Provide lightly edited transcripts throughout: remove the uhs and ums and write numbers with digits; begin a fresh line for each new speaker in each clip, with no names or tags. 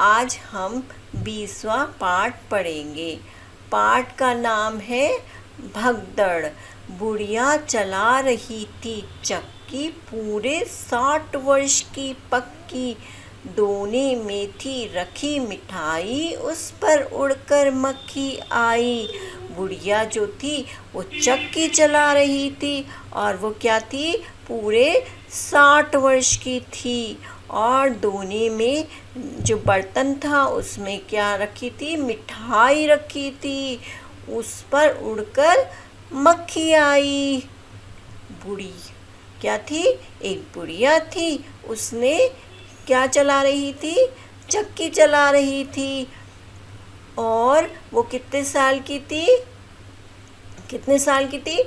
आज हम 20वां पाठ पढ़ेंगे। पाठ का नाम है भगदड़। बुढ़िया चला रही थी चक्की, पूरे 60 वर्ष की पक्की। दोने में थी रखी मिठाई, उस पर उड़कर मक्खी आई। बुढ़िया जो थी वो चक्की चला रही थी, और वो क्या थी, पूरे 60 वर्ष की थी। और दोने में जो बर्तन था उसमें क्या रखी थी, मिठाई रखी थी। उस पर उड़कर मक्खी आई। बुढ़ी क्या थी, एक बुढ़िया थी, उसने क्या चला रही थी, चक्की चला रही थी। और वो कितने साल की थी,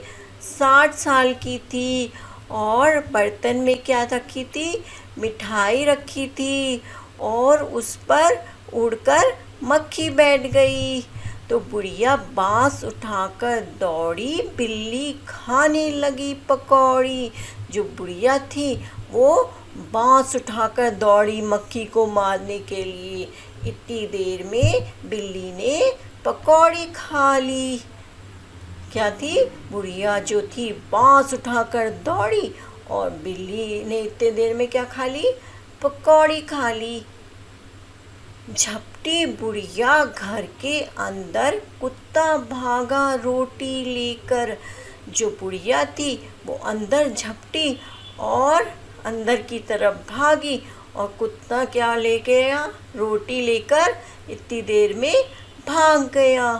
60 साल की थी। और बर्तन में क्या रखी थी, मिठाई रखी थी, और उस पर उड़कर मक्खी बैठ गई। तो बुढ़िया बांस उठाकर दौड़ी, बिल्ली खाने लगी पकौड़ी। जो बुढ़िया थी वो बांस उठाकर दौड़ी मक्खी को मारने के लिए। इतनी देर में बिल्ली ने पकौड़ी खा ली। क्या थी, बुढ़िया जो थी बांस उठाकर दौड़ी, और बिल्ली ने इतने देर में क्या खा ली, पकौड़ी खा ली। झपटी बुढ़िया घर के अंदर, कुत्ता भागा रोटी लेकर। जो बुढ़िया थी वो अंदर झपटी और अंदर की तरफ भागी, और कुत्ता क्या लेके आया, रोटी लेकर इतनी देर में भाग गया।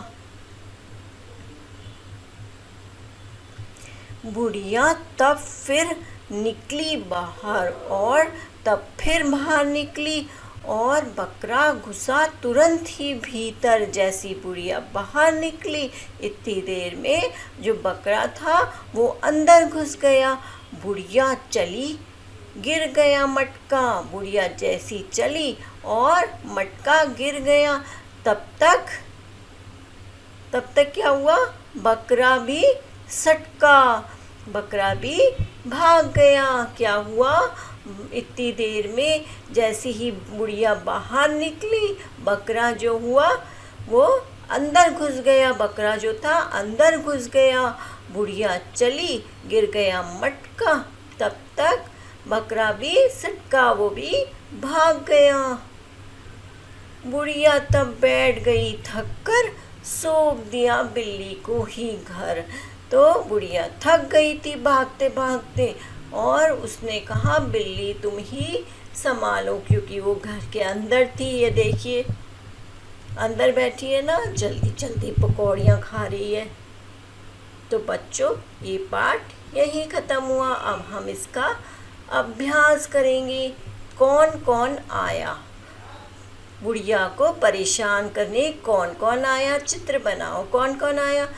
बुढ़िया तब फिर निकली बाहर, और तब फिर बाहर निकली, और बकरा घुसा तुरंत ही भीतर। जैसी बुढ़िया बाहर निकली, इतनी देर में जो बकरा था वो अंदर घुस गया। बुढ़िया चली, गिर गया मटका। बुढ़िया जैसी चली और मटका गिर गया, तब तक क्या हुआ, बकरा भी सटका, बकरा भी भाग गया। क्या हुआ, इतनी देर में जैसे ही बुढ़िया बाहर निकली, बकरा जो हुआ वो अंदर घुस गया, बकरा जो था अंदर घुस गया। बुढ़िया चली, गिर गया मटका, तब तक बकरा भी सटका, वो भी भाग गया। बुढ़िया तब बैठ गई, थक कर सौंप दिया बिल्ली को ही घर। तो बुढ़िया थक गई थी भागते भागते, और उसने कहा, बिल्ली तुम ही संभालो, क्योंकि वो घर के अंदर थी। ये देखिए अंदर बैठी है ना, जल्दी जल्दी पकौड़ियाँ खा रही है। तो बच्चों, ये पाठ यही ख़त्म हुआ। अब हम इसका अभ्यास करेंगे। कौन कौन आया बुढ़िया को परेशान करने, कौन कौन आया, चित्र बनाओ। कौन कौन आया,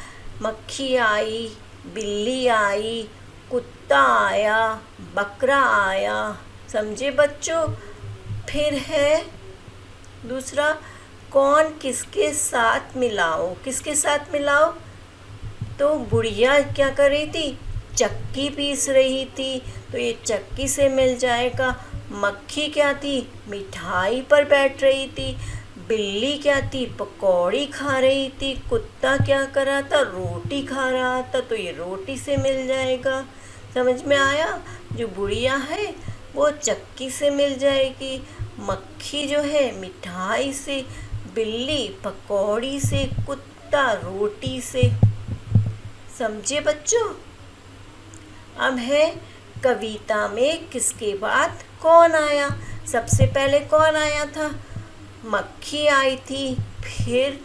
मक्खी आई, बिल्ली आई, कुत्ता आया, बकरा आया। समझे बच्चों। फिर है दूसरा, कौन किसके साथ मिलाओ, किसके साथ मिलाओ। तो बुढ़िया क्या कर रही थी, चक्की पीस रही थी, तो ये चक्की से मिल जाएगा। मक्खी क्या थी, मिठाई पर बैठ रही थी। बिल्ली क्या थी, पकौड़ी खा रही थी। कुत्ता क्या कर रहा था, रोटी खा रहा था, तो ये रोटी से मिल जाएगा। समझ में आया। जो बुढ़िया है वो चक्की से मिल जाएगी, मक्खी जो है मिठाई से, बिल्ली पकौड़ी से, कुत्ता रोटी से। समझे बच्चों। अब है कविता में किसके बाद कौन आया। सबसे पहले कौन आया था, मक्खी आई थी, फिर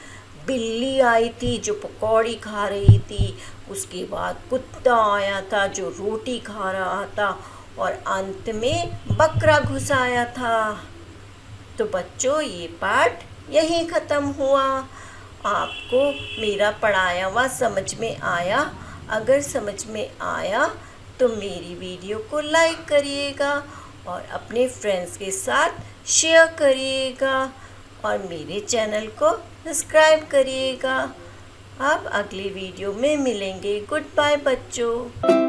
बिल्ली आई थी जो पकौड़ी खा रही थी, उसके बाद कुत्ता आया था जो रोटी खा रहा था, और अंत में बकरा घुस आया था। तो बच्चों, ये पाठ यहीं ख़त्म हुआ। आपको मेरा पढ़ाया हुआ समझ में आया। अगर समझ में आया तो मेरी वीडियो को लाइक करिएगा, और अपने फ्रेंड्स के साथ शेयर करिएगा, और मेरे चैनल को सब्सक्राइब करिएगा। अब अगली वीडियो में मिलेंगे। गुड बाय बच्चों।